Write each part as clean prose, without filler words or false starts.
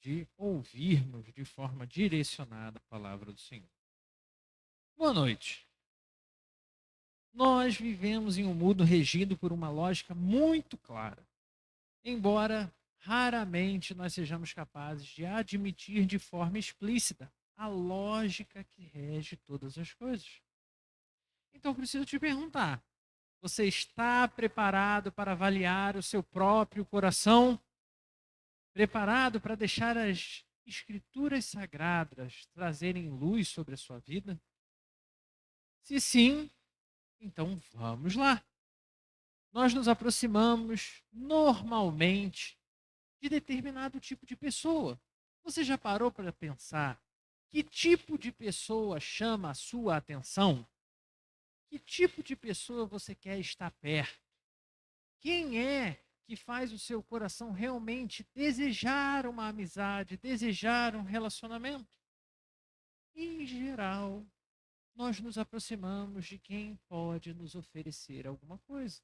de ouvirmos de forma direcionada a palavra do Senhor. Boa noite. Nós vivemos em um mundo regido por uma lógica muito clara, embora raramente nós sejamos capazes de admitir de forma explícita a lógica que rege todas as coisas. Então eu preciso te perguntar: você está preparado para avaliar o seu próprio coração? Preparado para deixar as escrituras sagradas trazerem luz sobre a sua vida? Se sim, então vamos lá. Nós nos aproximamos normalmente de determinado tipo de pessoa. Você já parou para pensar que tipo de pessoa chama a sua atenção? Que tipo de pessoa você quer estar perto? Quem é que faz o seu coração realmente desejar uma amizade, desejar um relacionamento? Em geral, nós nos aproximamos de quem pode nos oferecer alguma coisa.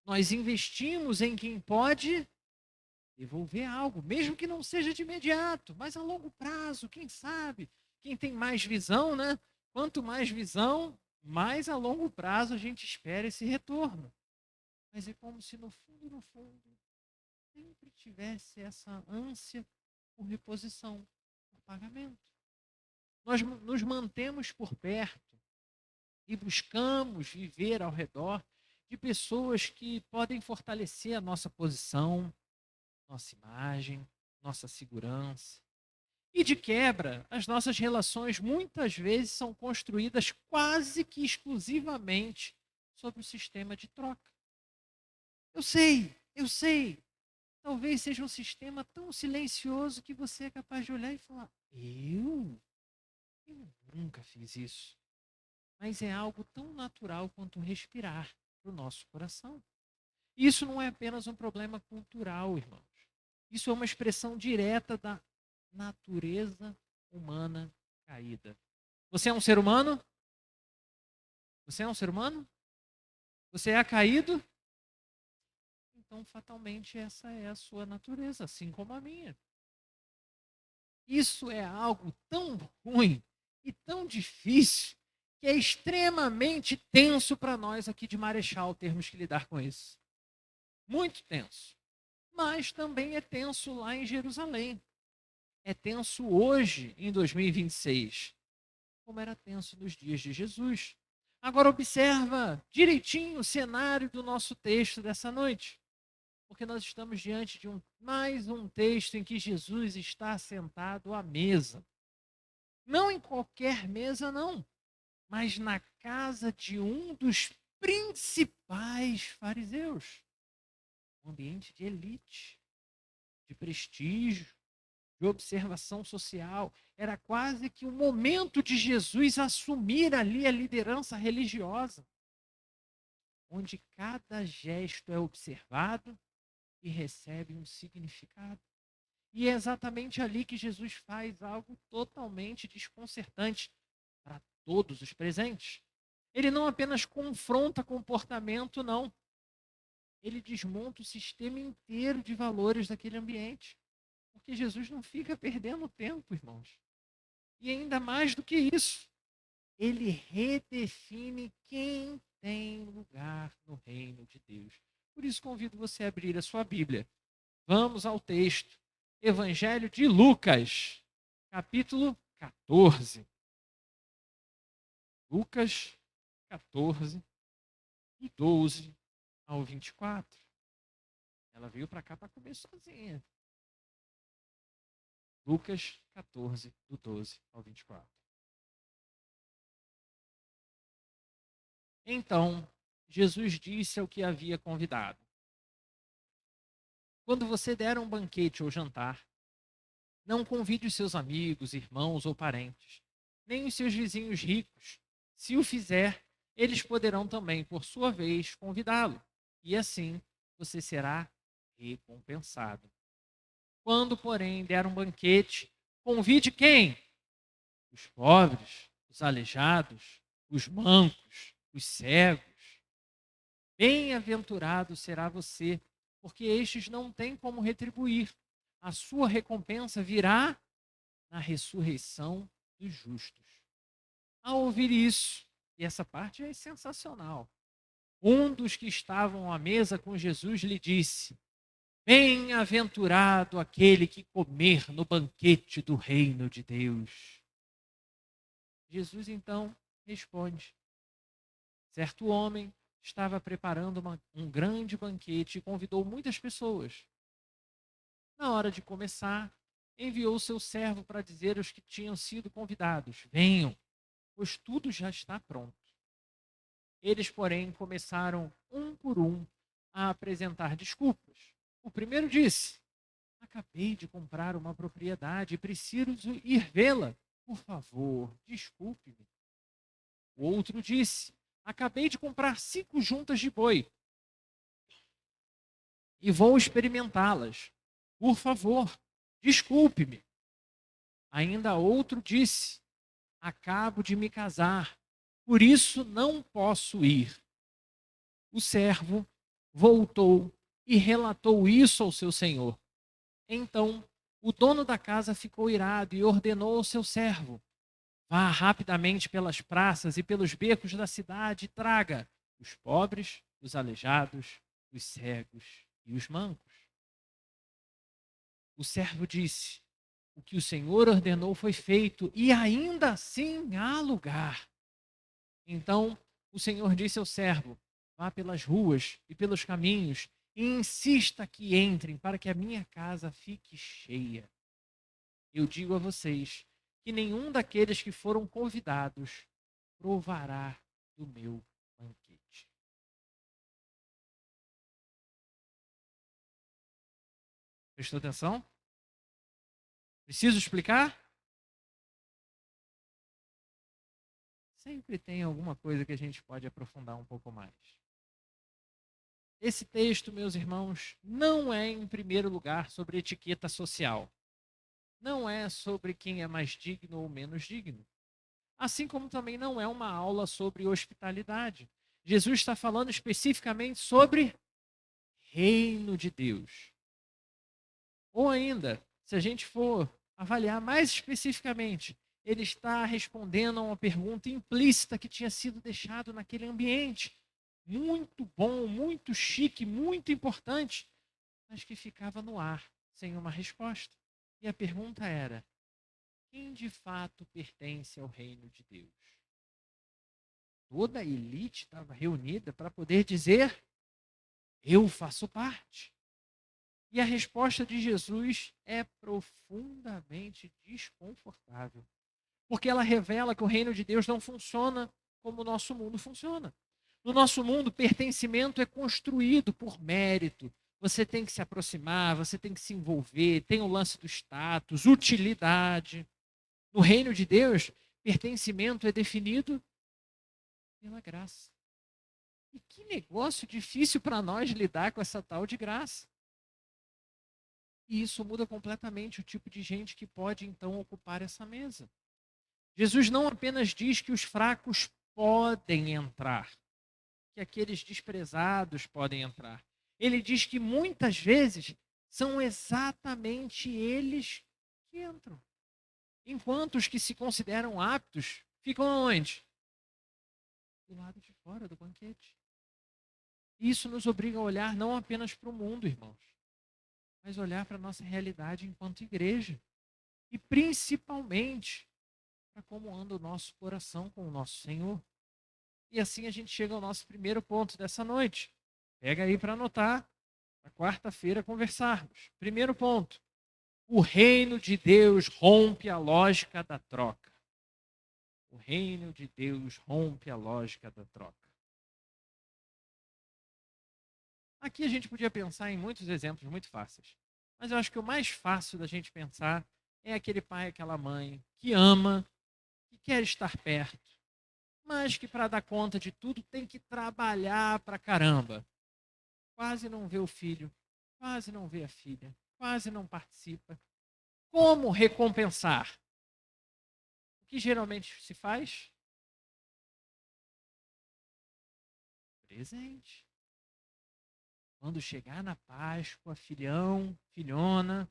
Nós investimos em quem pode devolver algo, mesmo que não seja de imediato, mas a longo prazo, quem sabe? Quem tem mais visão, né? Quanto mais visão, mais a longo prazo a gente espera esse retorno. Mas é como se no fundo, sempre tivesse essa ânsia por reposição, por pagamento. Nós nos mantemos por perto e buscamos viver ao redor de pessoas que podem fortalecer a nossa posição, nossa imagem, nossa segurança. E de quebra, as nossas relações muitas vezes são construídas quase que exclusivamente sobre o sistema de troca. Eu sei. Talvez seja um sistema tão silencioso que você é capaz de olhar e falar: Eu nunca fiz isso. Mas é algo tão natural quanto respirar para o nosso coração. Isso não é apenas um problema cultural, irmãos. Isso é uma expressão direta da natureza humana caída. Você é um ser humano? Você é um ser humano? Você é caído? Então, fatalmente, essa é a sua natureza, assim como a minha. Isso é algo tão ruim e tão difícil que é extremamente tenso para nós aqui de Marechal termos que lidar com isso. Muito tenso. Mas também é tenso lá em Jerusalém. É tenso hoje, em 2026, como era tenso nos dias de Jesus. Agora observa direitinho o cenário do nosso texto dessa noite, porque nós estamos diante de mais um texto em que Jesus está sentado à mesa. Não em qualquer mesa, não, mas na casa de um dos principais fariseus. Um ambiente de elite, de prestígio, de observação social. Era quase que o momento de Jesus assumir ali a liderança religiosa, onde cada gesto é observado e recebe um significado. E é exatamente ali que Jesus faz algo totalmente desconcertante para todos os presentes. Ele não apenas confronta comportamento, não. Ele desmonta o sistema inteiro de valores daquele ambiente. Porque Jesus não fica perdendo tempo, irmãos. E ainda mais do que isso, ele redefine quem tem lugar no reino de Deus. Por isso convido você a abrir a sua Bíblia. Vamos ao texto. Evangelho de Lucas, capítulo 14. Lucas 14, do 12 ao 24. Ela veio para cá para comer sozinha. Lucas 14, do 12 ao 24. Então, Jesus disse ao que havia convidado: Quando você der um banquete ou jantar, não convide os seus amigos, irmãos ou parentes, nem os seus vizinhos ricos. Se o fizer, eles poderão também, por sua vez, convidá-lo. E assim você será recompensado. Quando, porém, der um banquete, convide quem? Os pobres, os aleijados, os mancos, os cegos. Bem-aventurado será você, porque estes não têm como retribuir. a sua recompensa virá na ressurreição dos justos. Ao ouvir isso, e essa parte é sensacional, um dos que estavam à mesa com Jesus lhe disse: Bem-aventurado aquele que comer no banquete do reino de Deus. Jesus então responde: certo homem estava preparando um grande banquete e convidou muitas pessoas. Na hora de começar, enviou seu servo para dizer aos que tinham sido convidados: venham, pois tudo já está pronto. Eles, porém, começaram um por um a apresentar desculpas. O primeiro disse: acabei de comprar uma propriedade e preciso ir vê-la. Por favor, desculpe-me. O outro disse: acabei de comprar 5 juntas de boi e vou experimentá-las. Por favor, desculpe-me. Ainda outro disse: acabo de me casar, por isso não posso ir. O servo voltou e relatou isso ao seu senhor. Então, o dono da casa ficou irado e ordenou ao seu servo: vá rapidamente pelas praças e pelos becos da cidade e traga os pobres, os aleijados, os cegos e os mancos. O servo disse: o que o Senhor ordenou foi feito e ainda assim há lugar. Então o Senhor disse ao servo: vá pelas ruas e pelos caminhos e insista que entrem para que a minha casa fique cheia. Eu digo a vocês que nenhum daqueles que foram convidados provará do meu banquete. Prestou atenção? Preciso explicar? Sempre tem alguma coisa que a gente pode aprofundar um pouco mais. Esse texto, meus irmãos, não é, em primeiro lugar, sobre etiqueta social. Não é sobre quem é mais digno ou menos digno. Assim como também não é uma aula sobre hospitalidade. Jesus está falando especificamente sobre reino de Deus. Ou ainda, se a gente for avaliar mais especificamente, ele está respondendo a uma pergunta implícita que tinha sido deixada naquele ambiente. Muito bom, muito chique, muito importante, mas que ficava no ar, sem uma resposta. E a pergunta era: quem de fato pertence ao reino de Deus? Toda a elite estava reunida para poder dizer: eu faço parte. E a resposta de Jesus é profundamente desconfortável, porque ela revela que o reino de Deus não funciona como o nosso mundo funciona. No nosso mundo, pertencimento é construído por mérito. Você tem que se aproximar, você tem que se envolver, tem o lance do status, utilidade. No reino de Deus, pertencimento é definido pela graça. E que negócio difícil para nós lidar com essa tal de graça. E isso muda completamente o tipo de gente que pode então ocupar essa mesa. Jesus não apenas diz que os fracos podem entrar, que aqueles desprezados podem entrar. Ele diz que muitas vezes são exatamente eles que entram. Enquanto os que se consideram aptos ficam onde? Do lado de fora do banquete. Isso nos obriga a olhar não apenas para o mundo, irmãos, mas olhar para a nossa realidade enquanto igreja. E principalmente para como anda o nosso coração com o nosso Senhor. E assim a gente chega ao nosso primeiro ponto dessa noite. Pega aí para anotar, na quarta-feira conversarmos. Primeiro ponto: o reino de Deus rompe a lógica da troca. O reino de Deus rompe a lógica da troca. Aqui a gente podia pensar em muitos exemplos muito fáceis. Mas eu acho que o mais fácil da gente pensar é aquele pai, aquela mãe que ama, que quer estar perto, mas que para dar conta de tudo tem que trabalhar pra caramba. Quase não vê o filho, quase não vê a filha, quase não participa. Como recompensar? O que geralmente se faz? Presente. Quando chegar na Páscoa, filhão, filhona,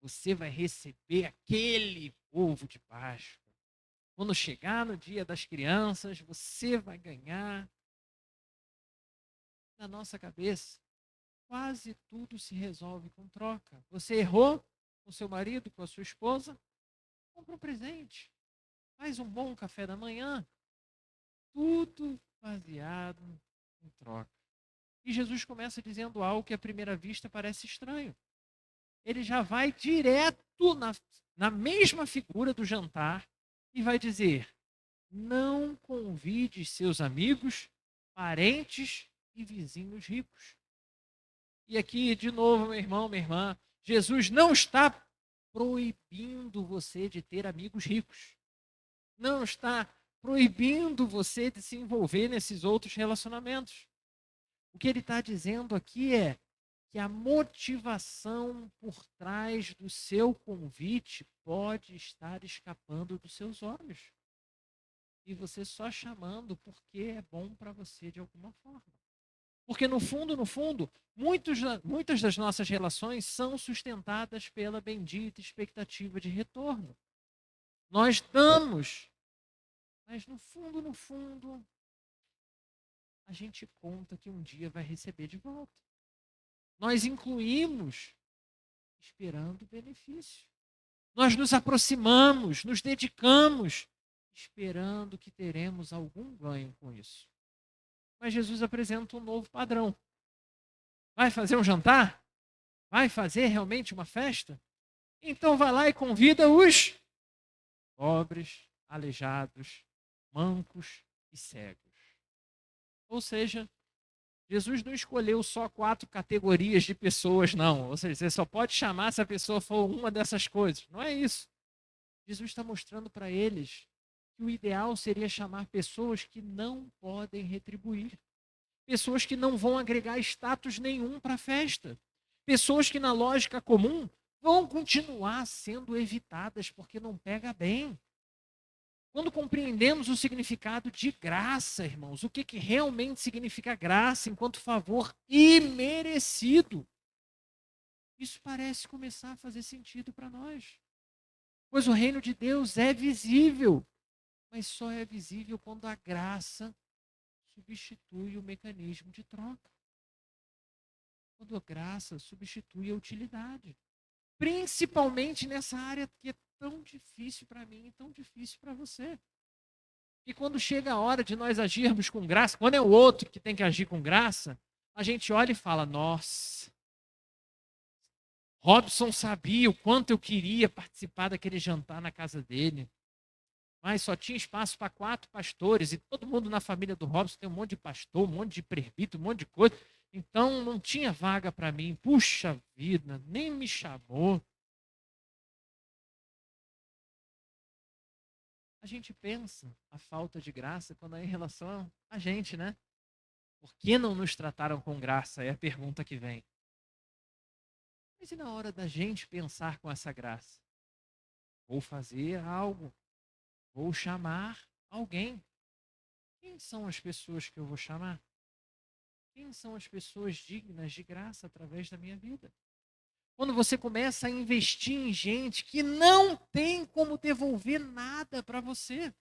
você vai receber aquele ovo de Páscoa. Quando chegar no dia das crianças, você vai ganhar. Na nossa cabeça, quase tudo se resolve com troca. Você errou com seu marido, com a sua esposa, compra um presente. Faz um bom café da manhã. Tudo baseado em troca. E Jesus começa dizendo algo que à primeira vista parece estranho. Ele já vai direto na mesma figura do jantar e vai dizer: não convide seus amigos, parentes e vizinhos ricos. E aqui, de novo, meu irmão, minha irmã, Jesus não está proibindo você de ter amigos ricos. Não está proibindo você de se envolver nesses outros relacionamentos. O que ele está dizendo aqui é que a motivação por trás do seu convite pode estar escapando dos seus olhos. E você só chamando porque é bom para você de alguma forma. Porque no fundo, muitas das nossas relações são sustentadas pela bendita expectativa de retorno. Nós damos, mas no fundo, a gente conta que um dia vai receber de volta. Nós incluímos esperando benefício. Nós nos aproximamos, nos dedicamos, esperando que teremos algum ganho com isso. Mas Jesus apresenta um novo padrão. Vai fazer um jantar? Vai fazer realmente uma festa? Então vai lá e convida os pobres, aleijados, mancos e cegos. Ou seja, Jesus não escolheu só 4 categorias de pessoas, não. Ou seja, você só pode chamar se a pessoa for uma dessas coisas. Não é isso. Jesus está mostrando para eles que o ideal seria chamar pessoas que não podem retribuir. Pessoas que não vão agregar status nenhum para a festa. Pessoas que, na lógica comum, vão continuar sendo evitadas porque não pega bem. Quando compreendemos o significado de graça, irmãos, o que realmente significa graça enquanto favor imerecido, isso parece começar a fazer sentido para nós. Pois o reino de Deus é visível, mas só é visível quando a graça substitui o mecanismo de troca. Quando a graça substitui a utilidade. Principalmente nessa área que é tão difícil para mim e tão difícil para você. E quando chega a hora de nós agirmos com graça, quando é o outro que tem que agir com graça, a gente olha e fala: nossa, Robson sabia o quanto eu queria participar daquele jantar na casa dele. Mas só tinha espaço para 4 pastores e todo mundo na família do Robson tem um monte de pastor, um monte de presbítero, um monte de coisa. Então não tinha vaga para mim. Puxa vida, nem me chamou. A gente pensa a falta de graça quando é em relação a gente, né? Por que não nos trataram com graça? É a pergunta que vem. Mas e na hora da gente pensar com essa graça? Vou fazer algo, vou chamar alguém. Quem são as pessoas que eu vou chamar? Quem são as pessoas dignas de graça através da minha vida? Quando você começa a investir em gente que não tem como devolver nada para você.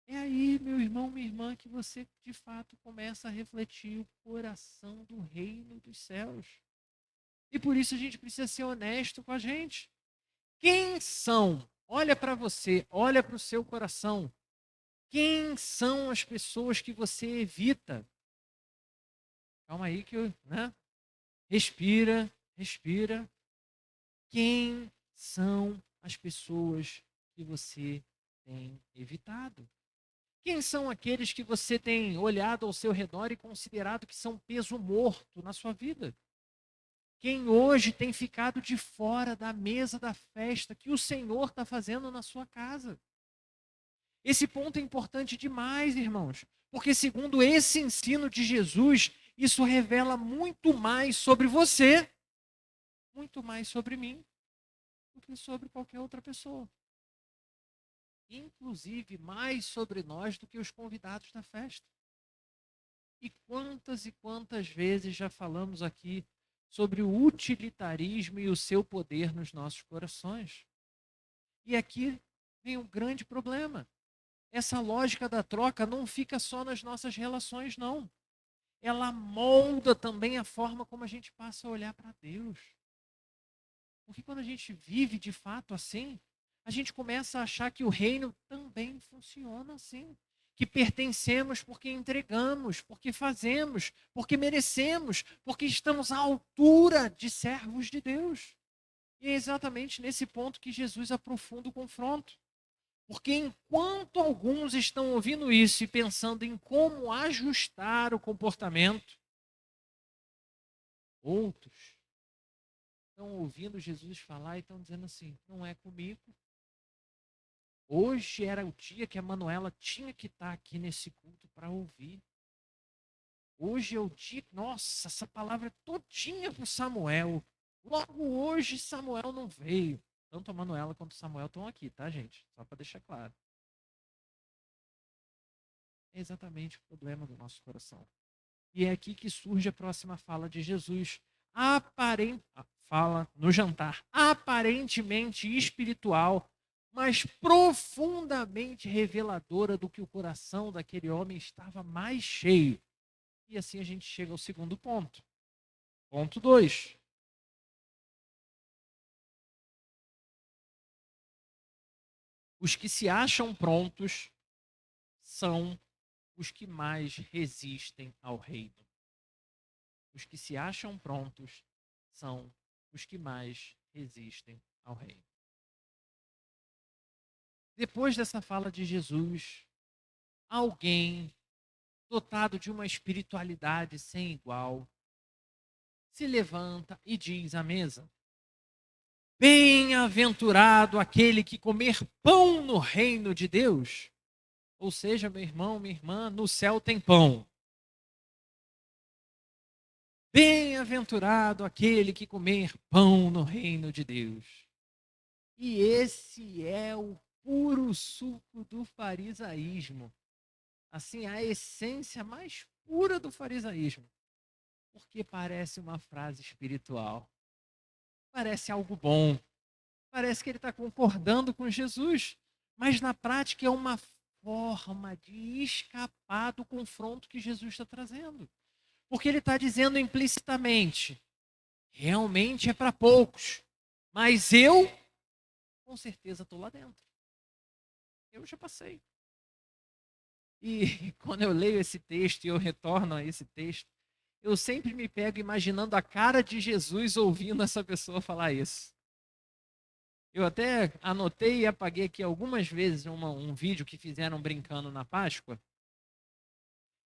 É aí, meu irmão, minha irmã, que você de fato começa a refletir o coração do reino dos céus. E por isso a gente precisa ser honesto com a gente. Quem são? Olha para você, olha para o seu coração. Quem são as pessoas que você evita? Calma aí que eu, né? Respira, respira. Quem são as pessoas que você tem evitado? Quem são aqueles que você tem olhado ao seu redor e considerado que são peso morto na sua vida? Quem hoje tem ficado de fora da mesa da festa que o Senhor está fazendo na sua casa? Esse ponto é importante demais, irmãos, porque segundo esse ensino de Jesus, isso revela muito mais sobre você, muito mais sobre mim, do que sobre qualquer outra pessoa. Inclusive, mais sobre nós do que os convidados da festa. E quantas vezes já falamos aqui sobre o utilitarismo e o seu poder nos nossos corações. E aqui vem um grande problema. Essa lógica da troca não fica só nas nossas relações, não. Ela molda também a forma como a gente passa a olhar para Deus. Porque quando a gente vive de fato assim, a gente começa a achar que o reino também funciona assim. Que pertencemos porque entregamos, porque fazemos, porque merecemos, porque estamos à altura de servos de Deus. E é exatamente nesse ponto que Jesus aprofunda o confronto. Porque enquanto alguns estão ouvindo isso e pensando em como ajustar o comportamento, outros estão ouvindo Jesus falar e estão dizendo assim: não é comigo. Hoje era o dia que a Manuela tinha que estar aqui nesse culto para ouvir. Hoje é o dia, nossa, essa palavra é todinha para o Samuel. Logo hoje Samuel não veio. Tanto a Manuela quanto o Samuel estão aqui, tá, gente? Só para deixar claro. É exatamente o problema do nosso coração. E é aqui que surge a próxima fala de Jesus. Fala no jantar. Aparentemente espiritual, mas profundamente reveladora do que o coração daquele homem estava mais cheio. E assim a gente chega ao segundo ponto. Ponto 2. Os que se acham prontos são os que mais resistem ao reino. Os que se acham prontos são os que mais resistem ao reino. Depois dessa fala de Jesus, alguém dotado de uma espiritualidade sem igual se levanta e diz à mesa: bem-aventurado aquele que comer pão no reino de Deus. Ou seja, meu irmão, minha irmã, no céu tem pão. Bem-aventurado aquele que comer pão no reino de Deus. E esse é o puro suco do farisaísmo. Assim, a essência mais pura do farisaísmo. Porque parece uma frase espiritual. Parece algo bom. Parece que ele está concordando com Jesus. Mas na prática é uma forma de escapar do confronto que Jesus está trazendo. Porque ele está dizendo implicitamente: realmente é para poucos. Mas eu, com certeza, estou lá dentro. Eu já passei. E quando eu leio esse texto e eu retorno a esse texto, eu sempre me pego imaginando a cara de Jesus ouvindo essa pessoa falar isso. Eu até anotei e apaguei aqui algumas vezes um vídeo que fizeram brincando na Páscoa,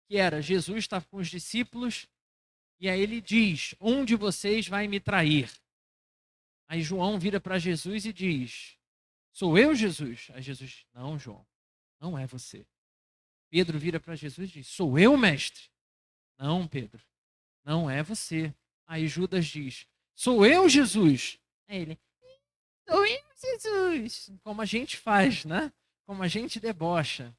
que era: Jesus está com os discípulos e aí ele diz: um de vocês vai me trair. Aí João vira para Jesus e diz: sou eu, Jesus? Aí Jesus: não, João, não é você. Pedro vira para Jesus e diz: sou eu, mestre? Não, Pedro, não é você. Aí Judas diz: sou eu, Jesus? Aí ele: sou eu, Jesus. Como a gente faz, né? Como a gente debocha.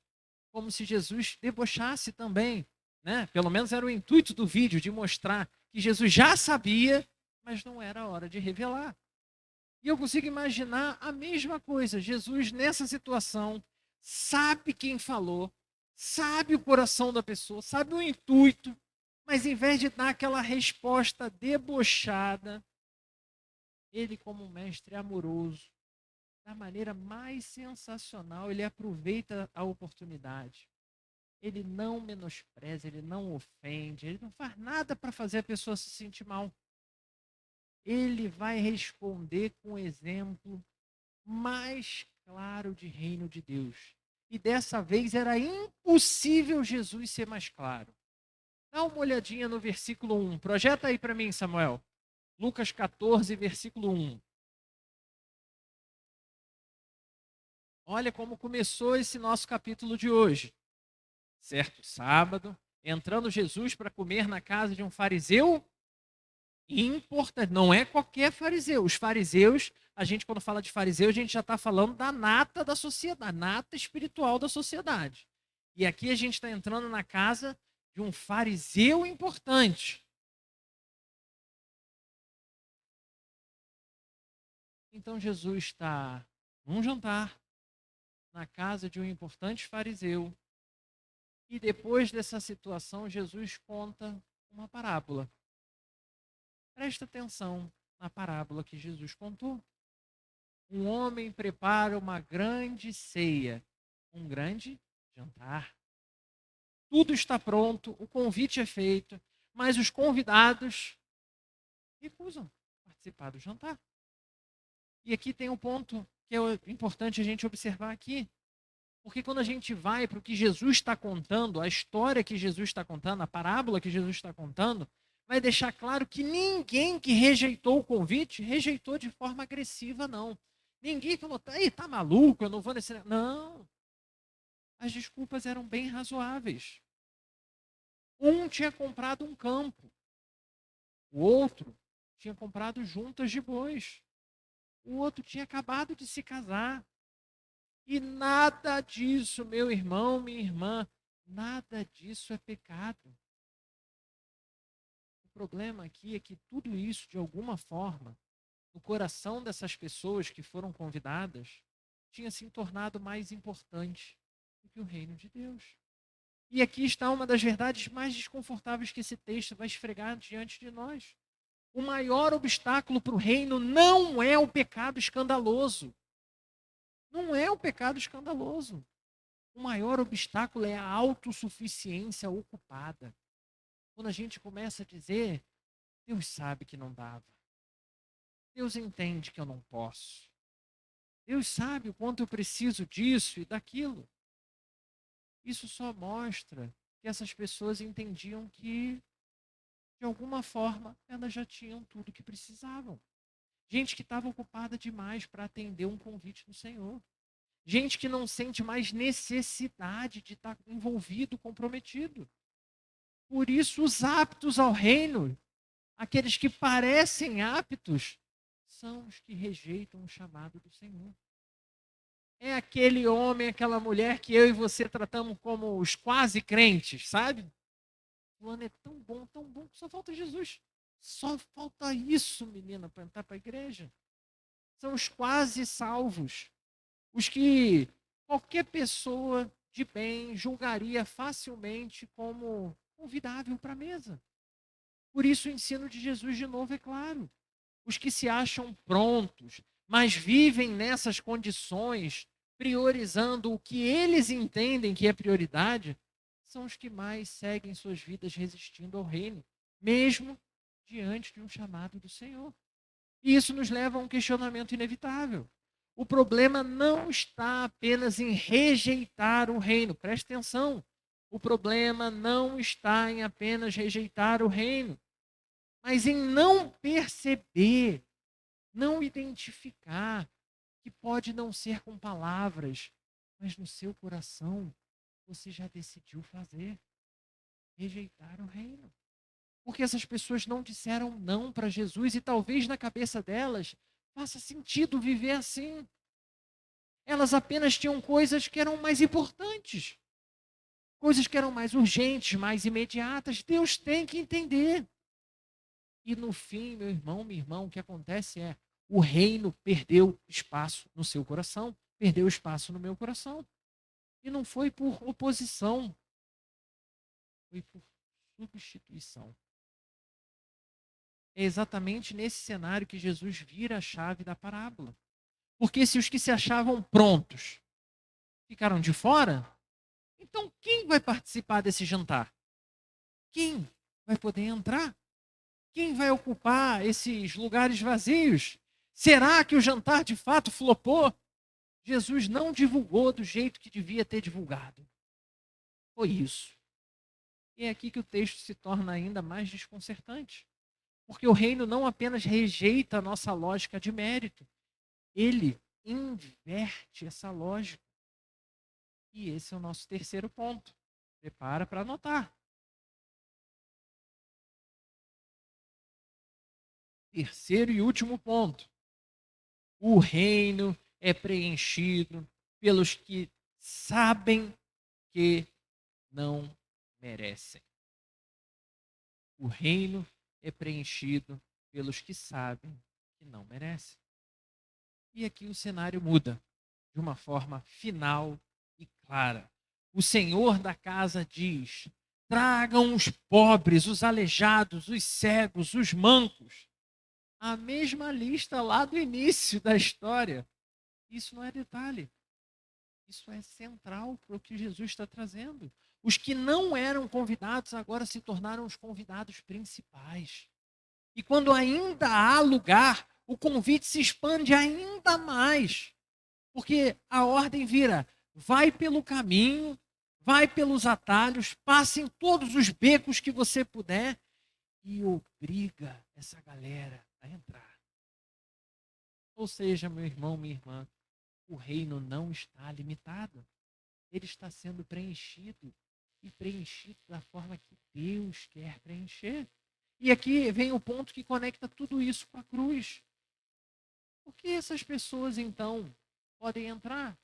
Como se Jesus debochasse também, né? Pelo menos era o intuito do vídeo, de mostrar que Jesus já sabia, mas não era a hora de revelar. E eu consigo imaginar a mesma coisa. Jesus, nessa situação, sabe quem falou, sabe o coração da pessoa, sabe o intuito, mas em vez de dar aquela resposta debochada, ele, como um mestre amoroso, da maneira mais sensacional, ele aproveita a oportunidade. Ele não menospreza, ele não ofende, ele não faz nada para fazer a pessoa se sentir mal. Ele vai responder com o exemplo mais claro de reino de Deus. E dessa vez era impossível Jesus ser mais claro. Dá uma olhadinha no versículo 1. Projeta aí para mim, Samuel. Lucas 14, versículo 1. Olha como começou esse nosso capítulo de hoje. Certo sábado, entrando Jesus para comer na casa de um fariseu importante. Não é qualquer fariseu. Os fariseus, a gente quando fala de fariseu, a gente já está falando da nata da sociedade, nata espiritual da sociedade. E aqui a gente está entrando na casa de um fariseu importante. Então Jesus está num jantar, na casa de um importante fariseu, e depois dessa situação, Jesus conta uma parábola. Presta atenção na parábola que Jesus contou. Um homem prepara uma grande ceia, um grande jantar. Tudo está pronto, o convite é feito, mas os convidados recusam participar do jantar. E aqui tem um ponto que é importante a gente observar aqui. Porque quando a gente vai para o que Jesus está contando, a história que Jesus está contando, a parábola que Jesus está contando, vai deixar claro que ninguém que rejeitou o convite, rejeitou de forma agressiva, não. Ninguém falou, tá maluco, eu não vou nesse... Não. As desculpas eram bem razoáveis. Um tinha comprado um campo. O outro tinha comprado juntas de bois. O outro tinha acabado de se casar. E nada disso, meu irmão, minha irmã, nada disso é pecado. O problema aqui é que tudo isso, de alguma forma, no coração dessas pessoas que foram convidadas, tinha se tornado mais importante do que o reino de Deus. E aqui está uma das verdades mais desconfortáveis que esse texto vai esfregar diante de nós. O maior obstáculo para o reino não é o pecado escandaloso. Não é o pecado escandaloso. O maior obstáculo é a autossuficiência ocupada. Quando a gente começa a dizer, Deus sabe que não dava. Deus entende que eu não posso. Deus sabe o quanto eu preciso disso e daquilo. Isso só mostra que essas pessoas entendiam que, de alguma forma, elas já tinham tudo o que precisavam. Gente que estava ocupada demais para atender um convite do Senhor. Gente que não sente mais necessidade de estar envolvido, comprometido. Por isso, os aptos ao reino, aqueles que parecem aptos, são os que rejeitam o chamado do Senhor. É aquele homem, aquela mulher que eu e você tratamos como os quase crentes, sabe? O ano é tão bom, que só falta Jesus. Só falta isso, menina, para entrar para a igreja. São os quase salvos. Os que qualquer pessoa de bem julgaria facilmente como convidável para a mesa. Por isso o ensino de Jesus, de novo, é claro. Os que se acham prontos, mas vivem nessas condições, priorizando o que eles entendem que é prioridade, são os que mais seguem suas vidas resistindo ao reino, mesmo diante de um chamado do Senhor. E isso nos leva a um questionamento inevitável. O problema não está apenas em rejeitar o reino, preste atenção. O problema não está em apenas rejeitar o reino, mas em não perceber, não identificar que pode não ser com palavras, mas no seu coração você já decidiu fazer, rejeitar o reino. Porque essas pessoas não disseram não para Jesus e talvez na cabeça delas faça sentido viver assim. Elas apenas tinham coisas que eram mais importantes, coisas que eram mais urgentes, mais imediatas. Deus tem que entender. E no fim, meu irmão, minha irmã, o que acontece é o reino perdeu espaço no seu coração, perdeu espaço no meu coração. E não foi por oposição, foi por substituição. É exatamente nesse cenário que Jesus vira a chave da parábola. Porque se os que se achavam prontos ficaram de fora, então quem vai participar desse jantar? Quem vai poder entrar? Quem vai ocupar esses lugares vazios? Será que o jantar de fato flopou? Jesus não divulgou do jeito que devia ter divulgado. Foi isso. E é aqui que o texto se torna ainda mais desconcertante. Porque o reino não apenas rejeita a nossa lógica de mérito, ele inverte essa lógica. E esse é o nosso terceiro ponto. Prepara para anotar. Terceiro e último ponto. O reino é preenchido pelos que sabem que não merecem. O reino é preenchido pelos que sabem que não merecem. E aqui o cenário muda de uma forma final e clara. O senhor da casa diz: tragam os pobres, os aleijados, os cegos, os mancos. A mesma lista lá do início da história. Isso não é detalhe. Isso é central para o que Jesus está trazendo. Os que não eram convidados agora se tornaram os convidados principais. E quando ainda há lugar, o convite se expande ainda mais. Porque a ordem vira: vai pelo caminho, vai pelos atalhos, passe em todos os becos que você puder e obriga essa galera a entrar. Ou seja, meu irmão, minha irmã, o reino não está limitado. Ele está sendo preenchido e preenchido da forma que Deus quer preencher. E aqui vem o ponto que conecta tudo isso com a cruz. Por que essas pessoas, então, podem entrar?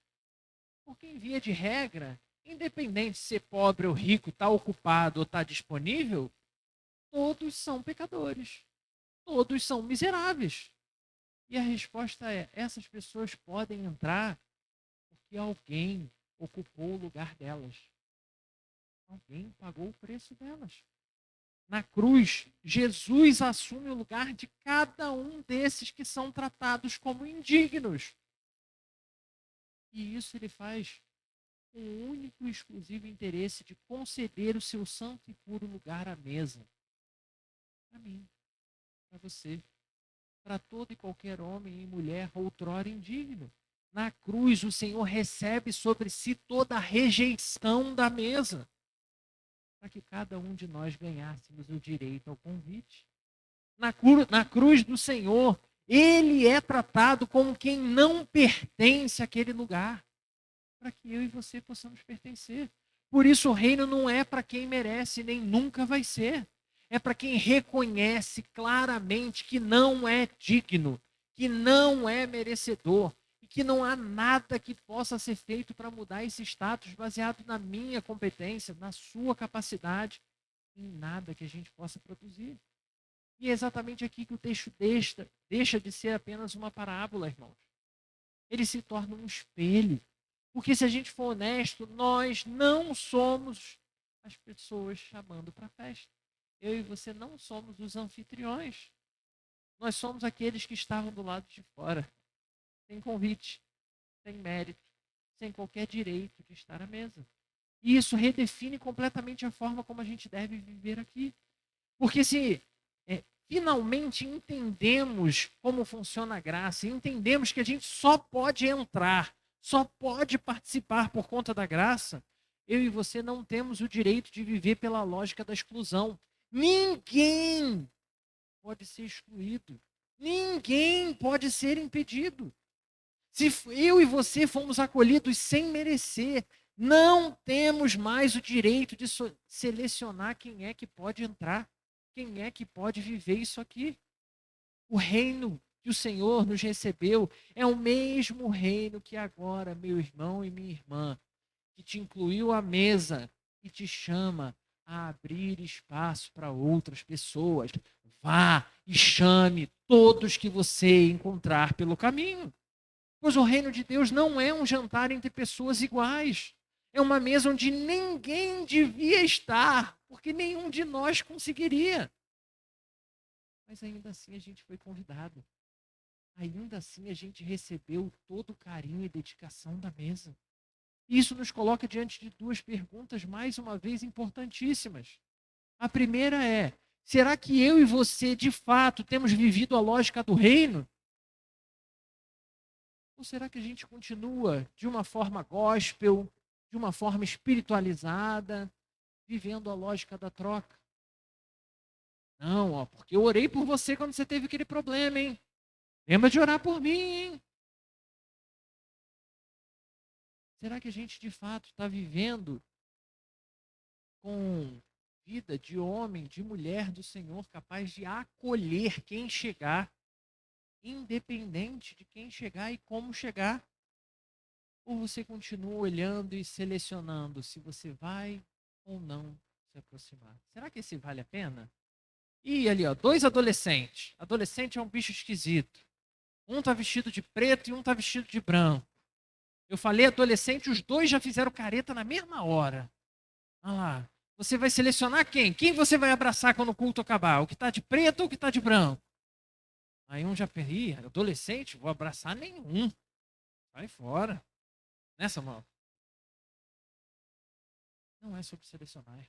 Porque, em via de regra, independente de ser pobre ou rico, está ocupado ou está disponível, todos são pecadores. Todos são miseráveis. E a resposta é: essas pessoas podem entrar porque alguém ocupou o lugar delas. Alguém pagou o preço delas. Na cruz, Jesus assume o lugar de cada um desses que são tratados como indignos. E isso ele faz com o único e exclusivo interesse de conceder o seu santo e puro lugar à mesa. Para mim, para você, para todo e qualquer homem e mulher outrora indigno. Na cruz, o Senhor recebe sobre si toda a rejeição da mesa, para que cada um de nós ganhássemos o direito ao convite. Na cruz do Senhor, ele é tratado como quem não pertence àquele lugar, para que eu e você possamos pertencer. Por isso, o reino não é para quem merece, nem nunca vai ser. É para quem reconhece claramente que não é digno, que não é merecedor, e que não há nada que possa ser feito para mudar esse status baseado na minha competência, na sua capacidade, em nada que a gente possa produzir. E é exatamente aqui que o texto deixa de ser apenas uma parábola, irmãos. Ele se torna um espelho. Porque se a gente for honesto, nós não somos as pessoas chamando para a festa. Eu e você não somos os anfitriões. Nós somos aqueles que estavam do lado de fora, sem convite, sem mérito, sem qualquer direito de estar à mesa. E isso redefine completamente a forma como a gente deve viver aqui. Porque se finalmente entendemos como funciona a graça, entendemos que a gente só pode entrar, só pode participar por conta da graça, eu e você não temos o direito de viver pela lógica da exclusão. Ninguém pode ser excluído. Ninguém pode ser impedido. Se eu e você fomos acolhidos sem merecer, não temos mais o direito de selecionar quem é que pode entrar, quem é que pode viver isso aqui. O reino que o Senhor nos recebeu é o mesmo reino que agora, meu irmão e minha irmã, que te incluiu à mesa e te chama a abrir espaço para outras pessoas. Vá e chame todos que você encontrar pelo caminho. Pois o reino de Deus não é um jantar entre pessoas iguais. É uma mesa onde ninguém devia estar, porque nenhum de nós conseguiria. Mas ainda assim a gente foi convidado. Ainda assim a gente recebeu todo o carinho e dedicação da mesa. Isso nos coloca diante de duas perguntas, mais uma vez, importantíssimas. A primeira é: será que eu e você, de fato, temos vivido a lógica do reino? Ou será que a gente continua de uma forma gospel, de uma forma espiritualizada, vivendo a lógica da troca? Não, ó, porque eu orei por você quando você teve aquele problema, hein? Lembra de orar por mim, hein? Será que a gente de fato está vivendo com vida de homem, de mulher do Senhor, capaz de acolher quem chegar, independente de quem chegar e como chegar? Ou você continua olhando e selecionando se você vai ou não se aproximar? Será que esse vale a pena? E ali, ó, dois adolescentes. Adolescente é um bicho esquisito. Um está vestido de preto e um está vestido de branco. Eu falei adolescente, os dois já fizeram careta na mesma hora. Olha lá. Você vai selecionar quem? Quem você vai abraçar quando o culto acabar? O que está de preto ou o que está de branco? Aí um já perdi, adolescente, vou abraçar nenhum. Vai fora. Né, Samuel? Não é sobre selecionar, irmão.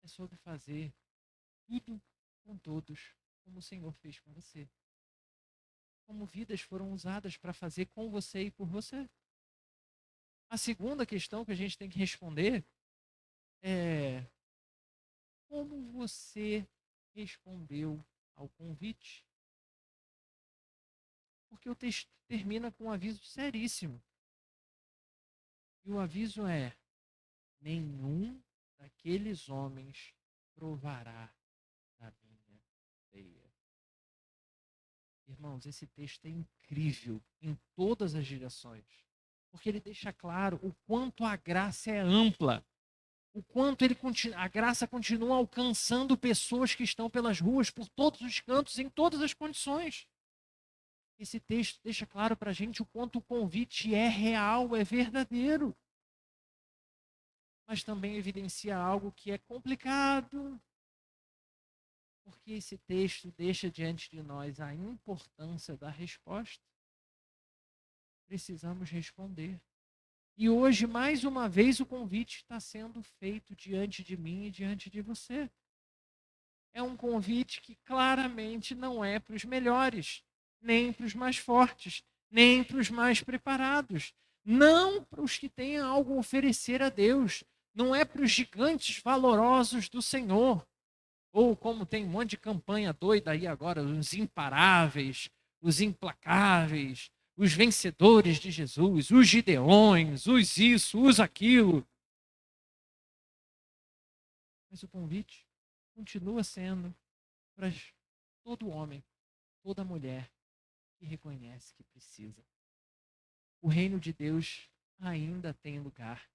É sobre fazer tudo com todos, como o Senhor fez com você. Como vidas foram usadas para fazer com você e por você. A segunda questão que a gente tem que responder é: como você respondeu ao convite? Porque o texto termina com um aviso seríssimo. E o aviso é: nenhum daqueles homens provará da minha ceia. Irmãos, esse texto é incrível em todas as direções, porque ele deixa claro o quanto a graça é ampla, o quanto a graça continua alcançando pessoas que estão pelas ruas, por todos os cantos, em todas as condições. Esse texto deixa claro para a gente o quanto o convite é real, é verdadeiro, mas também evidencia algo que é complicado, porque esse texto deixa diante de nós a importância da resposta. Precisamos responder. E hoje, mais uma vez, o convite está sendo feito diante de mim e diante de você. É um convite que claramente não é para os melhores, nem para os mais fortes, nem para os mais preparados, não para os que têm algo a oferecer a Deus, não é para os gigantes valorosos do Senhor, ou como tem um monte de campanha doida aí agora, os imparáveis, os implacáveis, os vencedores de Jesus, os Gideões, os isso, os aquilo. Mas o convite continua sendo para todo homem, toda mulher que reconhece que precisa. O reino de Deus ainda tem lugar,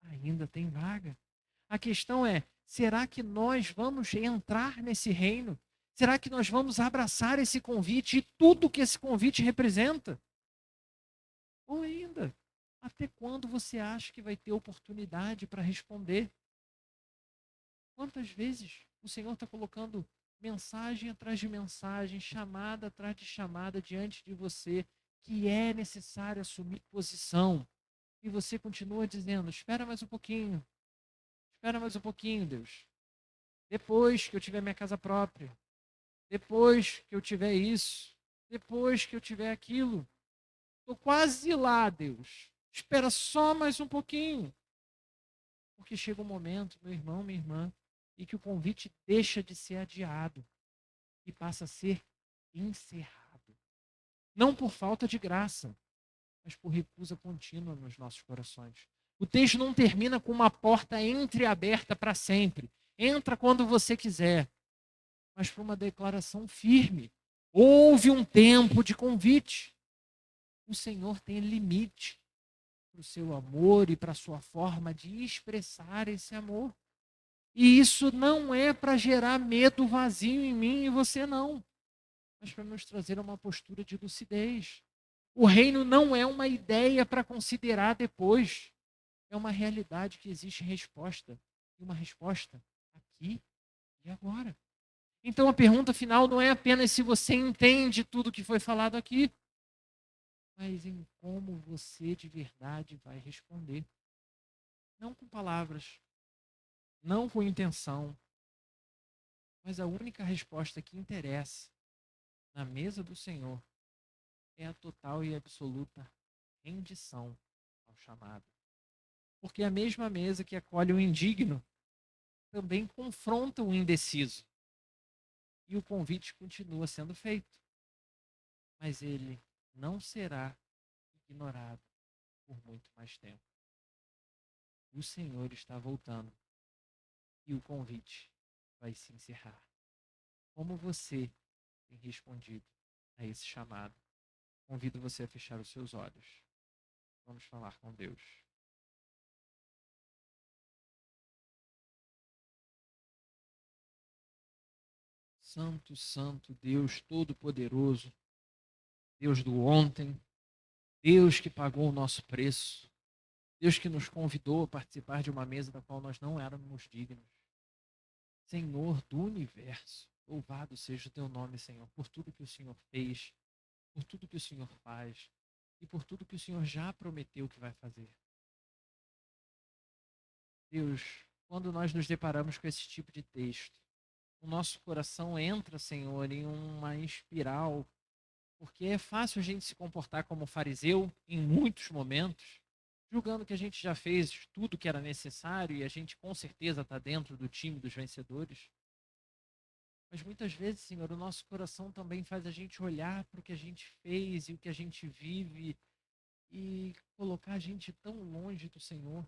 ainda tem vaga. A questão é: será que nós vamos entrar nesse reino? Será que nós vamos abraçar esse convite e tudo que esse convite representa? Ou ainda, até quando você acha que vai ter oportunidade para responder? Quantas vezes o Senhor está colocando mensagem atrás de mensagem, chamada atrás de chamada diante de você, que é necessário assumir posição. E você continua dizendo: espera mais um pouquinho, espera mais um pouquinho, Deus. Depois que eu tiver minha casa própria, depois que eu tiver isso, depois que eu tiver aquilo. Estou quase lá, Deus. Espera só mais um pouquinho. Porque chega um momento, meu irmão, minha irmã, em que o convite deixa de ser adiado e passa a ser encerrado. Não por falta de graça, mas por recusa contínua nos nossos corações. O texto não termina com uma porta entreaberta para sempre. Entra quando você quiser, mas por uma declaração firme. Houve um tempo de convite. O Senhor tem limite para o seu amor e para a sua forma de expressar esse amor. E isso não é para gerar medo vazio em mim e você, não, mas para nos trazer uma postura de lucidez. O reino não é uma ideia para considerar depois, é uma realidade que existe resposta, e uma resposta aqui e agora. Então a pergunta final não é apenas se você entende tudo que foi falado aqui, mas em como você de verdade vai responder. Não com palavras, não com intenção, mas a única resposta que interessa na mesa do Senhor é a total e absoluta rendição ao chamado. Porque a mesma mesa que acolhe o indigno também confronta o indeciso. E o convite continua sendo feito. Mas ele não será ignorado por muito mais tempo. O Senhor está voltando e o convite vai se encerrar. Como você tem respondido a esse chamado? Convido você a fechar os seus olhos. Vamos falar com Deus. Santo, Santo Deus Todo-Poderoso, Deus do ontem, Deus que pagou o nosso preço, Deus que nos convidou a participar de uma mesa da qual nós não éramos dignos. Senhor do universo, louvado seja o teu nome, Senhor, por tudo que o Senhor fez, por tudo que o Senhor faz e por tudo que o Senhor já prometeu que vai fazer. Deus, quando nós nos deparamos com esse tipo de texto, o nosso coração entra, Senhor, em uma espiral, porque é fácil a gente se comportar como fariseu em muitos momentos, julgando que a gente já fez tudo que era necessário e a gente com certeza está dentro do time dos vencedores. Mas muitas vezes, Senhor, o nosso coração também faz a gente olhar para o que a gente fez e o que a gente vive e colocar a gente tão longe do Senhor,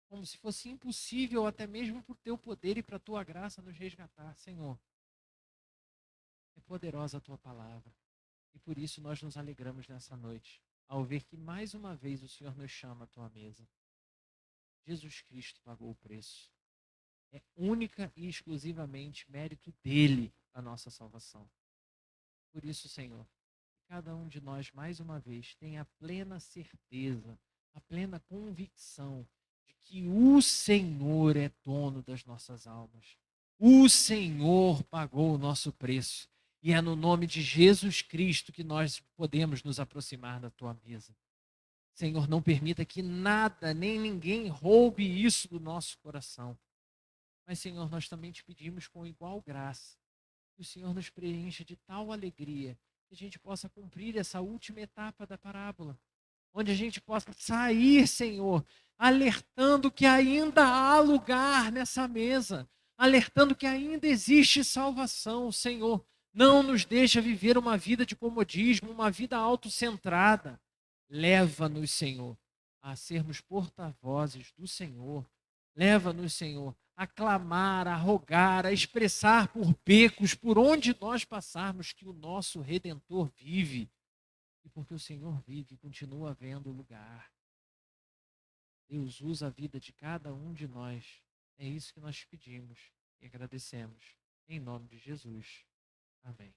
como se fosse impossível, até mesmo por teu poder e para tua graça, nos resgatar. Senhor, é poderosa a tua palavra e por isso nós nos alegramos nessa noite, ao ver que mais uma vez o Senhor nos chama à tua mesa. Jesus Cristo pagou o preço. É única e exclusivamente mérito dele a nossa salvação. Por isso, Senhor, cada um de nós, mais uma vez, tenha a plena certeza, a plena convicção de que o Senhor é dono das nossas almas. O Senhor pagou o nosso preço. E é no nome de Jesus Cristo que nós podemos nos aproximar da tua mesa. Senhor, não permita que nada, nem ninguém roube isso do nosso coração. Mas, Senhor, nós também te pedimos com igual graça que o Senhor nos preencha de tal alegria que a gente possa cumprir essa última etapa da parábola, onde a gente possa sair, Senhor, alertando que ainda há lugar nessa mesa, alertando que ainda existe salvação, Senhor. Não nos deixa viver uma vida de comodismo, uma vida autocentrada. Leva-nos, Senhor, a sermos porta-vozes do Senhor. Leva-nos, Senhor, a clamar, a rogar, a expressar por becos, por onde nós passarmos, que o nosso Redentor vive. E porque o Senhor vive, continua havendo lugar. Deus usa a vida de cada um de nós. É isso que nós pedimos e agradecemos. Em nome de Jesus. Amém.